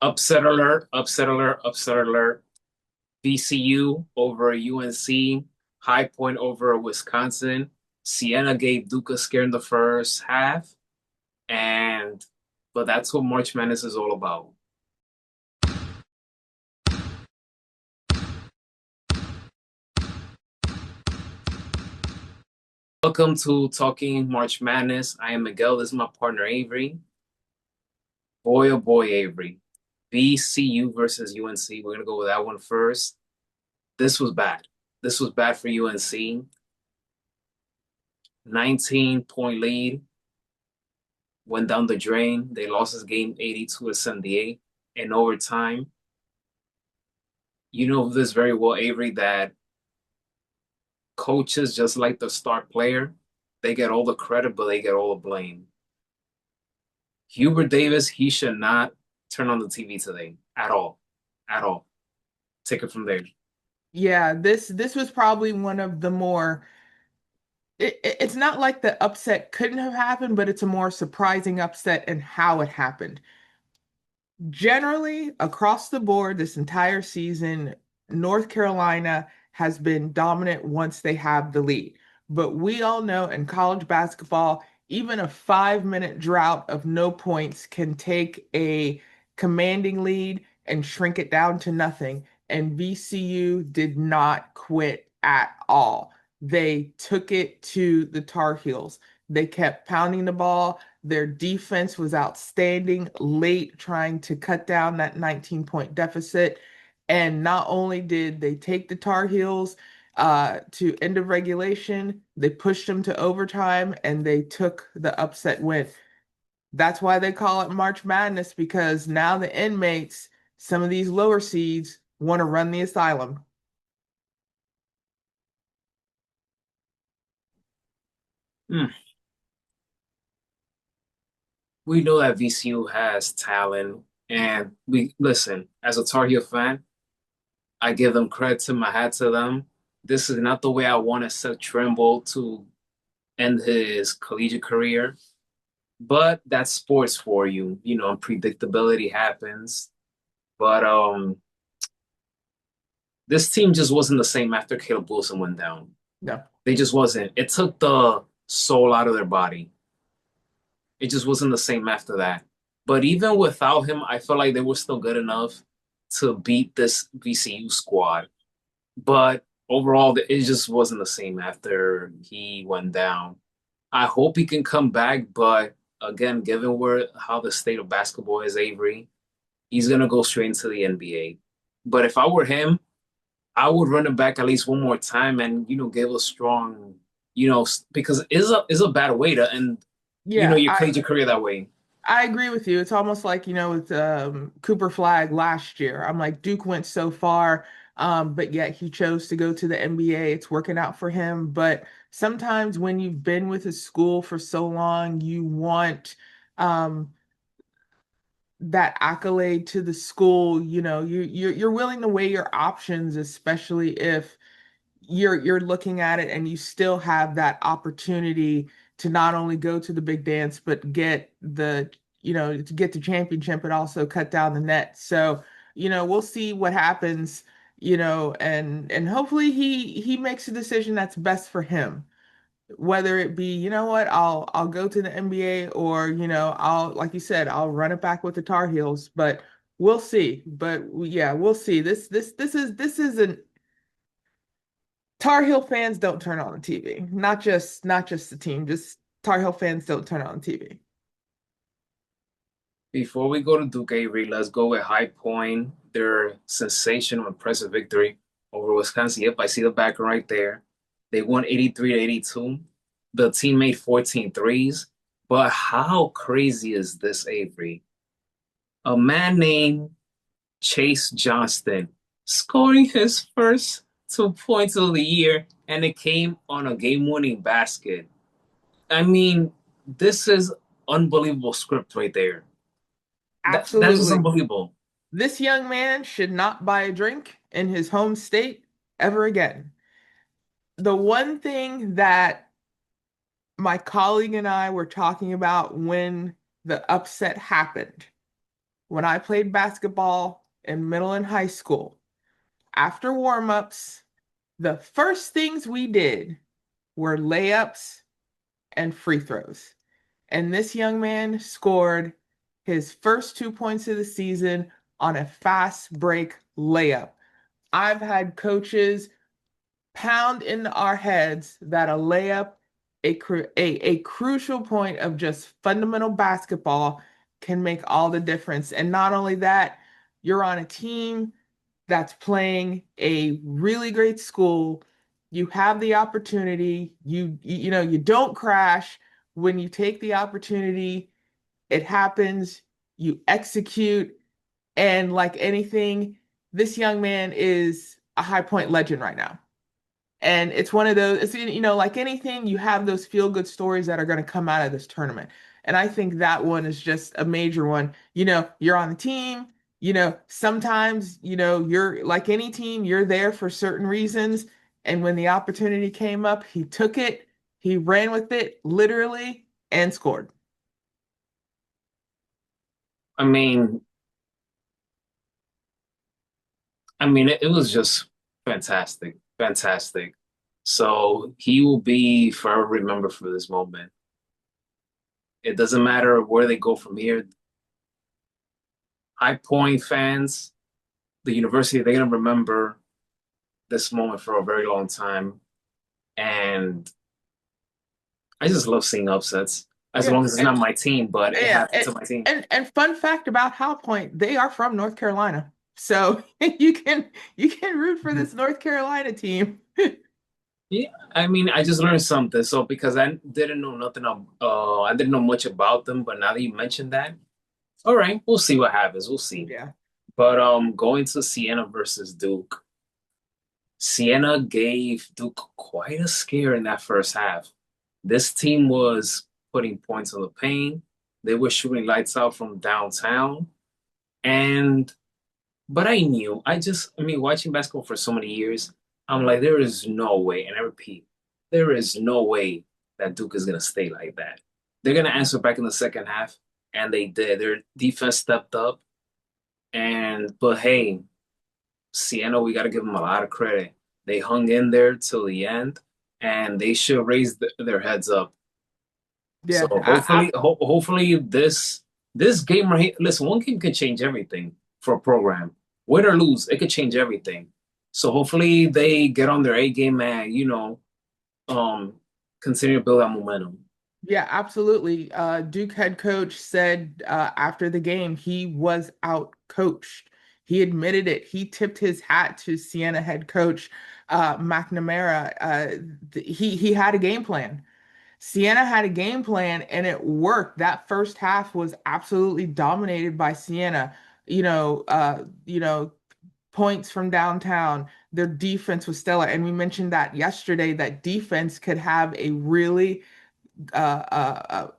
Upset alert, upset alert, upset alert. VCU over UNC, High Point over Wisconsin. Siena gave Duke a scare in the first half, and but that's what March Madness is all about. Welcome to Talking March Madness. I am Miguel. This is my partner Avery. Boy, oh boy, Avery. VCU versus UNC. We're gonna go with that one first. This was bad. This was bad for UNC. 19-point lead went down the drain. They lost this game 82 to 78 in overtime. You know this very well, Avery, that coaches, just like the star player, they get all the credit, but they get all the blame. Hubert Davis, he should not turn on the TV today at all. At all. Take it from there. Yeah, this was probably one of the more it's not like the upset couldn't have happened, but it's a more surprising upset in how it happened. Generally, across the board, this entire season, North Carolina has been dominant once they have the lead. But we all know in college basketball, even a 5-minute drought of no points can take a commanding lead and shrink it down to nothing. And VCU did not quit at all. They took it to the Tar Heels. They kept pounding the ball. Their defense was outstanding late, trying to cut down that 19-point deficit. And not only did they take the Tar Heels to end of regulation, they pushed them to overtime and they took the upset win. That's why they call it March Madness, because now the inmates, some of these lower seeds, want to run the asylum. Hmm. We know that VCU has talent, and we listen, as a Tar Heel fan, I give them credit to my hat to them. This is not the way I wanted Seth Trimble to end his collegiate career, but that's sports for you. You know, unpredictability happens. But this team just wasn't the same after Caleb Wilson went down. No. They just wasn't. It took the soul out of their body. It just wasn't the same after that. But even without him, I felt like they were still good enough to beat this VCU squad. But overall, it just wasn't the same after he went down. I hope he can come back, but again, given where how the state of basketball is, Avery, he's gonna go straight into the NBA. But if I were him, I would run it back at least one more time and give a strong, because it's a bad way to end, Yeah, your collegiate career that way. I agree with you. It's almost like, with Cooper Flag last year. I'm like, Duke went so far, but yet he chose to go to the NBA. It's working out for him. But sometimes when you've been with a school for so long, you want um, that accolade to the school. You're willing to weigh your options, especially if you're looking at it and you still have that opportunity to not only go to the big dance but to get the championship and also cut down the net. So, we'll see what happens, and hopefully he makes a decision that's best for him. Whether it be, what, I'll go to the NBA, or, I'll, like you said, I'll run it back with the Tar Heels, but we'll see. But yeah, we'll see. This isn't Tar Heel fans don't turn on the TV. Not just the team, just Tar Heel fans don't turn on the TV. Before we go to Duke Avery, let's go with High Point. Their sensational, impressive victory over Wisconsin. Yep, I see the background right there. They won 83 to 82. The team made 14 threes. But how crazy is this, Avery? A man named Chase Johnston scoring his first 2 points of the year, and it came on a game-winning basket. I mean, this is unbelievable script right there. That's just Absolutely. unbelievable. This young man should not buy a drink in his home state ever again. The one thing that my colleague and I were talking about when the upset happened when I played basketball in middle and high school, after warm-ups, the first things we did were layups and free throws. And this young man scored his first 2 points of the season on a fast break layup. I've had coaches pound into our heads that a layup, a crucial point of just fundamental basketball, can make all the difference. And not only that, you're on a team that's playing a really great school. You have the opportunity. You don't crash when you take the opportunity. It happens. You execute, and like anything, this young man is a High Point legend right now. And it's one of those, like anything, you have those feel good stories that are going to come out of this tournament. And I think that one is just a major one. You're on the team, sometimes, you're like any team, you're there for certain reasons. And when the opportunity came up, he took it, he ran with it literally and scored. I mean, it was just fantastic, fantastic. So he will be forever remembered for this moment. It doesn't matter where they go from here. High Point fans, the university, they're gonna remember this moment for a very long time. And I just love seeing upsets, as Yeah. long as it's not my team, but it Yeah, happens to my team. and fun fact about High Point, they are from North Carolina. So you can root for this North Carolina team. Yeah, I just learned something. So because I didn't know nothing of, I didn't know much about them, but now that you mentioned that, all right, we'll see what happens. We'll see. Yeah. But going to Siena versus Duke, Siena gave Duke quite a scare in that first half. This team was putting points on the paint. They were shooting lights out from downtown, and but I knew. Watching basketball for so many years, I'm like, there is no way, and I repeat, there is no way that Duke is gonna stay like that. They're gonna answer back in the second half, and they did. Their defense stepped up, and but hey, Siena, we got to give them a lot of credit. They hung in there till the end, and they should raise their heads up. So Yeah, hopefully this game right here. Listen, one game can change everything for a program. Win or lose, it could change everything. So hopefully they get on their A game and um continue to build that momentum. yeah, absolutely. Duke head coach said after the game he was out coached. He admitted it. He tipped his hat to Siena head coach McNamara. He had a game plan. Siena had a game plan and it worked. That first half was absolutely dominated by Siena. Points from downtown. Their defense was stellar. And we mentioned that yesterday that defense could have a really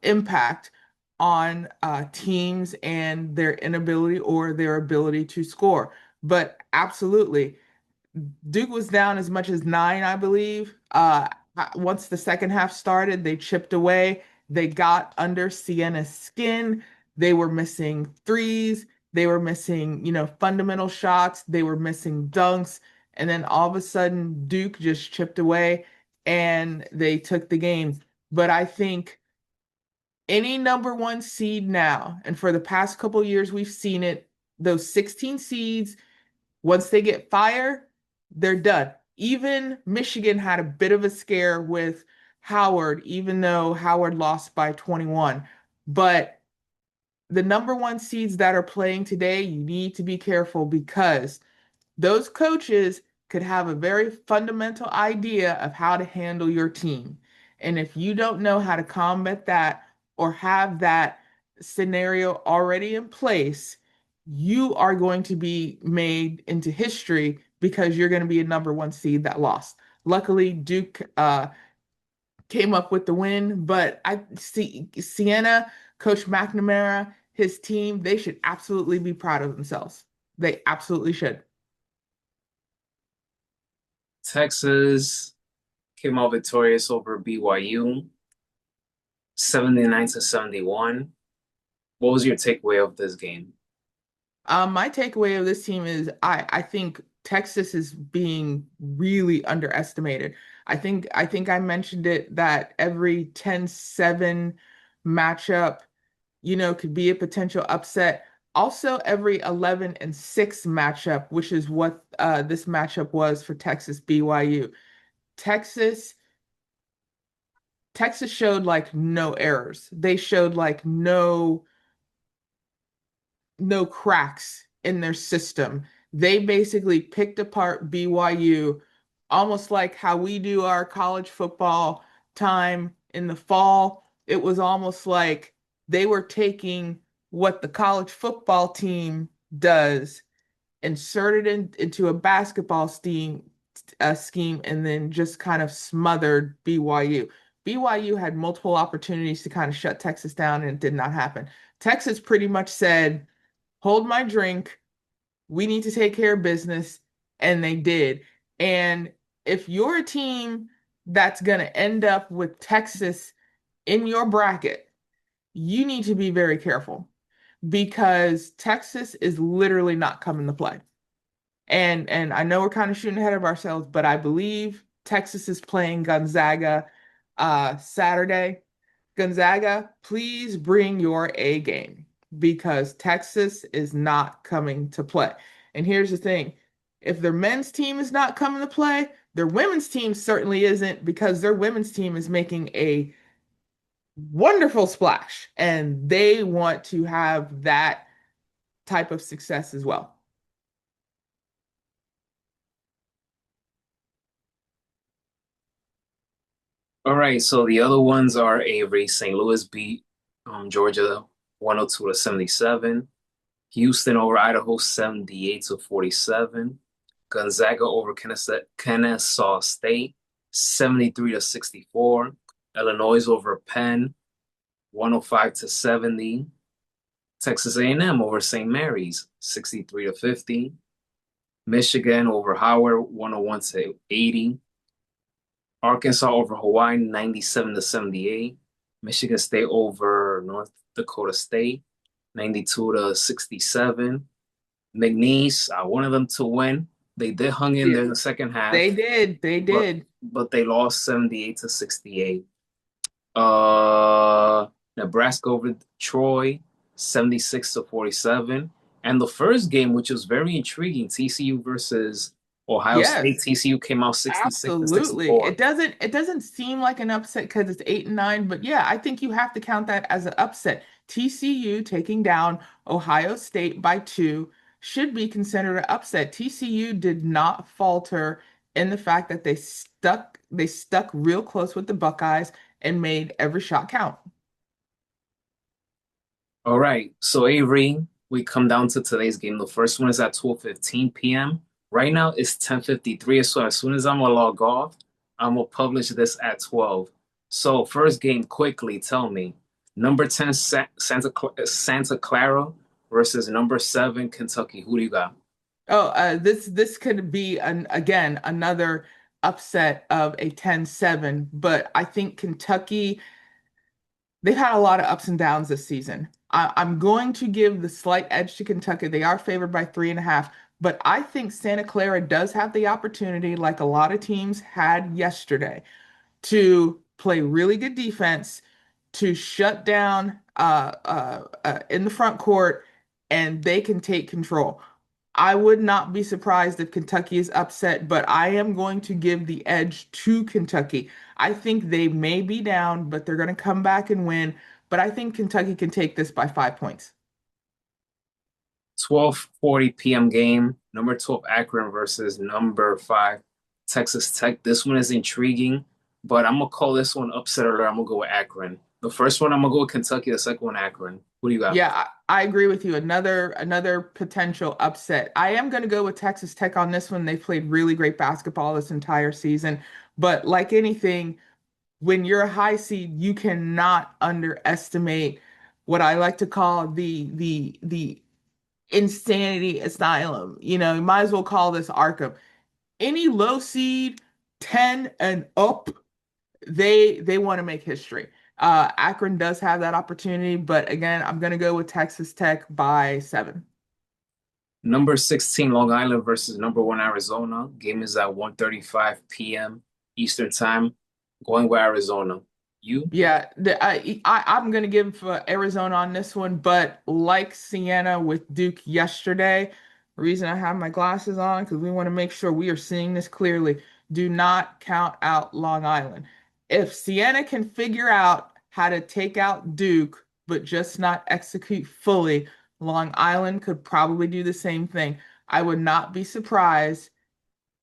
impact on teams and their inability or their ability to score. But absolutely, Duke was down as much as nine, I believe. Once the second half started, they chipped away. They got under Siena's skin. They were missing threes. They were missing, fundamental shots. They were missing dunks. And then all of a sudden, Duke just chipped away and they took the game. But I think any number one seed now, and for the past couple years, we've seen it, those 16 seeds once they get fire, they're done. Even Michigan had a bit of a scare with Howard, even though Howard lost by 21. But the number one seeds that are playing today, you need to be careful because those coaches could have a very fundamental idea of how to handle your team. And if you don't know how to combat that or have that scenario already in place, you are going to be made into history because you're going to be a number one seed that lost. Luckily, Duke came up with the win, but I see Siena, Coach McNamara, his team, they should absolutely be proud of themselves. They absolutely should. Texas came out victorious over BYU, 79-71. What was your takeaway of this game? My takeaway of this team is I think Texas is being really underestimated. I think I mentioned it that every 10-7 matchup, could be a potential upset. Also, every 11-6 matchup, which is what this matchup was for Texas BYU. Texas Texas showed like no errors. They showed like no cracks in their system. They basically picked apart BYU almost like how we do our college football time in the fall. It was almost like they were taking what the college football team does, inserted into a basketball scheme, and then just kind of smothered BYU. BYU had multiple opportunities to kind of shut Texas down, and it did not happen. Texas pretty much said, hold my drink. We need to take care of business. And they did. And if you're a team that's going to end up with Texas in your bracket, you need to be very careful because Texas is literally not coming to play. And I know we're kind of shooting ahead of ourselves, but I believe Texas is playing Gonzaga Saturday. Gonzaga, please bring your A game because Texas is not coming to play. And here's the thing, if their men's team is not coming to play, their women's team certainly isn't because their women's team is making a wonderful splash and they want to have that type of success as well. All right, so the other ones are Avery. St. Louis beat Georgia 102 to 77. Houston over Idaho 78 to 47. Gonzaga over Kennesaw State 73 to 64. Illinois over Penn 105 to 70. Texas A&M over St. Mary's 63 to 50. Michigan over Howard 101 to 80. Arkansas over Hawaii 97 to 78. Michigan State over North Dakota State 92 to 67. McNeese, I wanted them to win. They did hung in Yeah, there in the second they half, did. They but did. but they lost 78 to 68. Uh, Nebraska over Troy, 76 to 47. And the first game, which was very intriguing, TCU versus Ohio State. Yes. TCU came out 66 to Absolutely. 64. It doesn't seem like an upset because it's 8-9, but yeah, I think you have to count that as an upset. TCU taking down Ohio State by 2 should be considered an upset. TCU did not falter in the fact that they stuck real close with the Buckeyes and made every shot count. All right. So Avery, we come down to today's game. The first one is at 12:15 p.m. Right now it's 10:53. So as soon as I'm gonna log off, I'm gonna publish this at 12. So first game, quickly tell me. Number 10 Santa Clara versus number 7 Kentucky. Who do you got? Oh, this could be again another upset of a 10-7, but I think Kentucky. They've had a lot of ups and downs this season. I'm going to give the slight edge to Kentucky. They are favored by 3.5, but I think Santa Clara does have the opportunity, like a lot of teams had yesterday, to play really good defense, to shut down in the front court, and they can take control. I would not be surprised if Kentucky is upset, but I am going to give the edge to Kentucky. I think they may be down, but they're going to come back and win. But I think Kentucky can take this by 5 points. 12:40 p.m. game. Number 12 Akron versus number 5 Texas Tech. This one is intriguing, but I'm gonna call this one upset alert. I'm gonna go with Akron. The first one I'm gonna go with Kentucky. The second one Akron. What do you got? Yeah, I agree with you. Another potential upset. I am going to go with Texas Tech on this one. They've played really great basketball this entire season, but like anything, when you're a high seed, you cannot underestimate what I like to call the insanity asylum. You might as well call this Arkham. Any low seed, 10 and up, they want to make history. Akron does have that opportunity, but again, I'm gonna go with Texas Tech by 7. Number 16 Long Island versus number 1 Arizona. Game is at 1:35 p.m. Eastern Time. Going with Arizona. You? Yeah, I'm gonna give Arizona on this one, but like Siena with Duke yesterday, the reason I have my glasses on because we want to make sure we are seeing this clearly. Do not count out Long Island. If Siena can figure out how to take out Duke, but just not execute fully, Long Island could probably do the same thing. I would not be surprised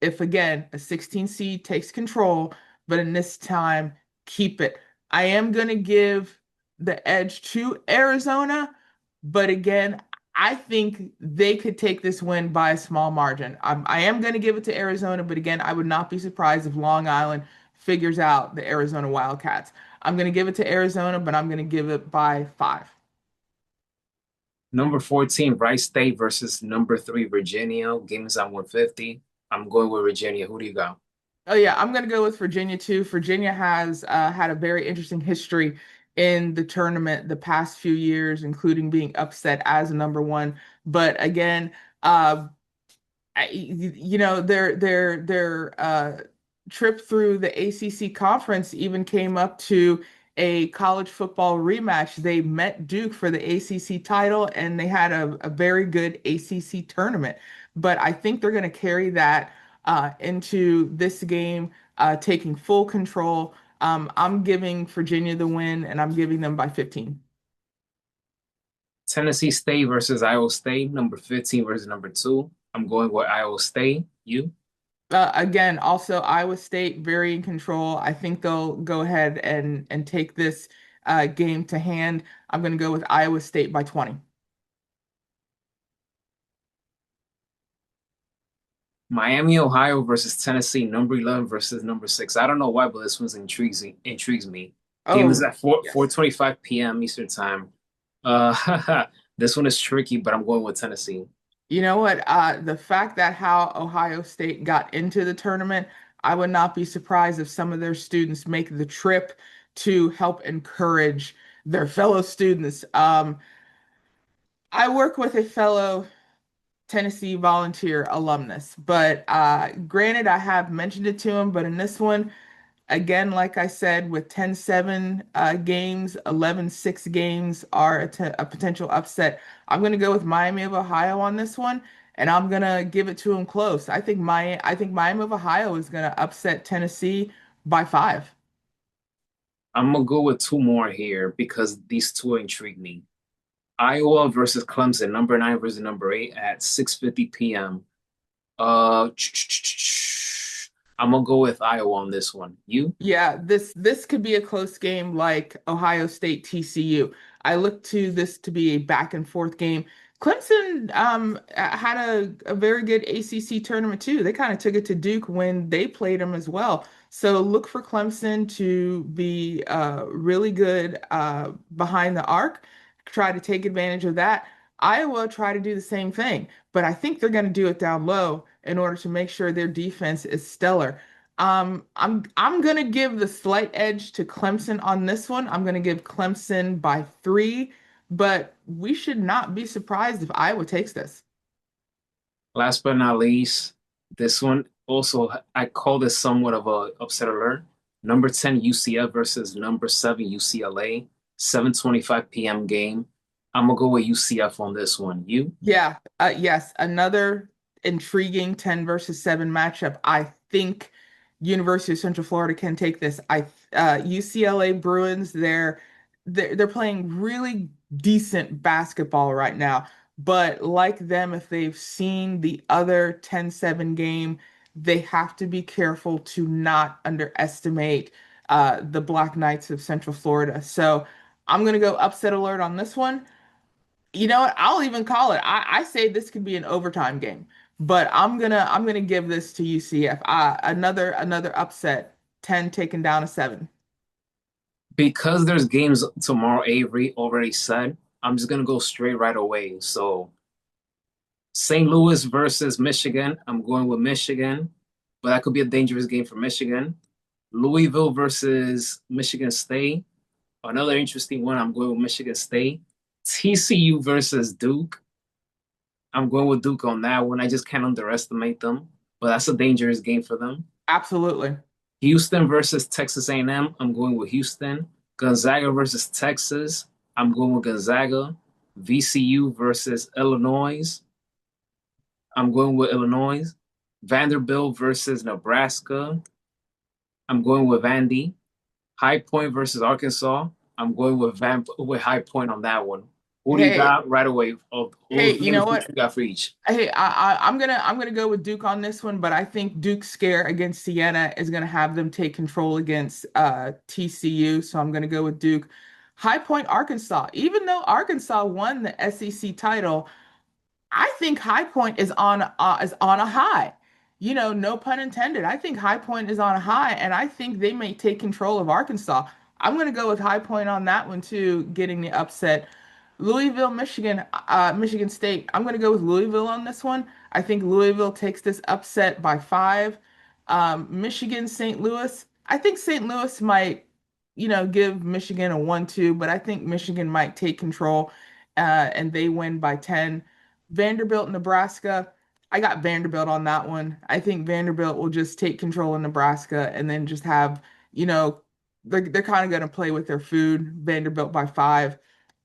if again a 16 seed takes control, but in this time, keep it. I am going to give the edge to Arizona, but again, I think they could take this win by a small margin. I am going to give it to Arizona, but again, I would not be surprised if Long Island figures out the Arizona Wildcats. I'm going to give it to Arizona, but I'm going to give it by 5. Number 14 Rice State versus number 3 Virginia. Game is at 150. I'm going with Virginia. Who do you got? Oh yeah, I'm gonna go with Virginia too. Virginia has had a very interesting history in the tournament the past few years, including being upset as a number one. But again, uh, their trip through the ACC conference even came up to a college football rematch. They met Duke for the ACC title, and they had a very good ACC tournament. But I think they're going to carry that into this game, taking full control. I'm giving Virginia the win, and I'm giving them by 15. Tennessee State versus Iowa State. Number 15 versus number 2. I'm going with Iowa State. You? Again, also Iowa State very in control. I think they'll go ahead and take this game to hand. I'm going to go with Iowa State by 20. Miami, Ohio versus Tennessee. Number 11 versus number 6. I don't know why, but this one's intrigues me. Game is Oh, at 4 yes. 4:25 p.m. Eastern Time. This one is tricky, but I'm going with Tennessee. You know what? The fact that how Ohio State got into the tournament, I would not be surprised if some of their students make the trip to help encourage their fellow students. I work with a fellow Tennessee volunteer alumnus, but granted, I have mentioned it to him, but in this one, again, like I said, with 10-7 games, 11-6 games are a potential upset. I'm going to go with Miami of Ohio on this one, and I'm going to give it to them close. I think Miami of Ohio is going to upset Tennessee by 5. I'm gonna go with two more here because these two intrigue me. Iowa versus Clemson, number 9 versus number 8 at 6:50 p.m. Uh, I'm gonna go with Iowa on this one. You? Yeah, this could be a close game like Ohio State TCU. I look to this to be a back and forth game. Clemson had a very good ACC tournament too. They kind of took it to Duke when they played them as well. So look for Clemson to be really good behind the arc. Try to take advantage of that. Iowa try to do the same thing, but I think they're going to do it down low in order to make sure their defense is stellar. I'm gonna give the slight edge to Clemson on this one. I'm gonna give Clemson by 3, but we should not be surprised if Iowa takes this. Last but not least, this one also I call this somewhat of a upset alert. Number 10 UCF versus number 7 UCLA, 7:25 p.m. game. I'm gonna go with UCF on this one. You? Yeah, yes, another intriguing 10 versus 7 matchup. I think University of Central Florida can take this. UCLA Bruins, they're playing really decent basketball right now. But like them, if they've seen the other 10-7 game, they have to be careful to not underestimate the Black Knights of Central Florida. So I'm gonna go upset alert on this one. You know what? I'll even call it. I say this could be an overtime game, but I'm gonna give this to UCF. Another upset, 10 taken down to 7. Because there's games tomorrow, Avery already said, I'm just gonna go straight right away. So St. Louis versus Michigan. I'm going with Michigan, but that could be a dangerous game for Michigan. Louisville versus Michigan State. Another interesting one. I'm going with Michigan State. TCU versus Duke. I'm going with Duke on that one. I just can't underestimate them, but that's a dangerous game for them. Absolutely. Houston versus Texas A&M. I'm going with Houston. Gonzaga versus Texas. I'm going with Gonzaga. VCU versus Illinois. I'm going with Illinois. Vanderbilt versus Nebraska. I'm going with Vandy. High Point versus Arkansas. I'm going with High Point on that one. Who do you Hey, got right away of those hey, you know games? Who what? you got for each? Hey, I'm gonna go with Duke on this one, but I think Duke's scare against Siena is gonna have them take control against TCU. So I'm gonna go with Duke. High Point, Arkansas. Even though Arkansas won the SEC title, I think High Point is on a high. No pun intended. I think High Point is on a high, and I think they may take control of Arkansas. I'm going to go with High Point on that one too, getting the upset. Louisville, Michigan, Michigan State. I'm going to go with Louisville on this one. I think Louisville takes this upset by 5. Michigan, St. Louis. I think St. Louis might, give Michigan a 1-2, but I think Michigan might take control, and they win by 10. Vanderbilt, Nebraska. I got Vanderbilt on that one. I think Vanderbilt will just take control of Nebraska and then just have, you know, they're kind of going to play with their food. Vanderbilt by 5.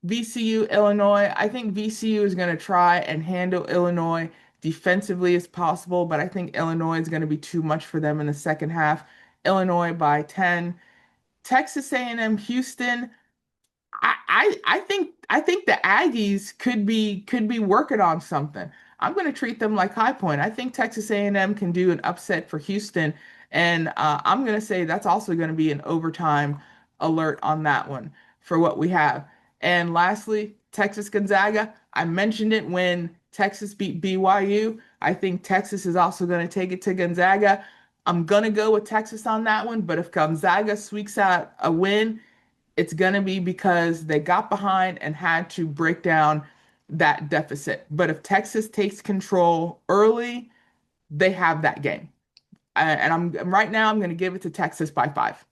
VCU, Illinois. I think VCU is going to try and handle Illinois defensively as possible, but I think Illinois is going to be too much for them in the second half. Illinois by 10. Texas A&M, Houston. I think the Aggies could be working on something. I'm going to treat them like High Point. I think Texas A&M can do an upset for Houston, and I'm going to say that's also going to be an overtime alert on that one for what we have. And lastly, Texas Gonzaga. I mentioned it when Texas beat BYU. I think Texas is also going to take it to Gonzaga. I'm going to go with Texas on that one, but if Gonzaga squeaks out a win, it's going to be because they got behind and had to break down that deficit. But if Texas takes control early, they have that game. And right now, I'm going to give it to Texas by 5.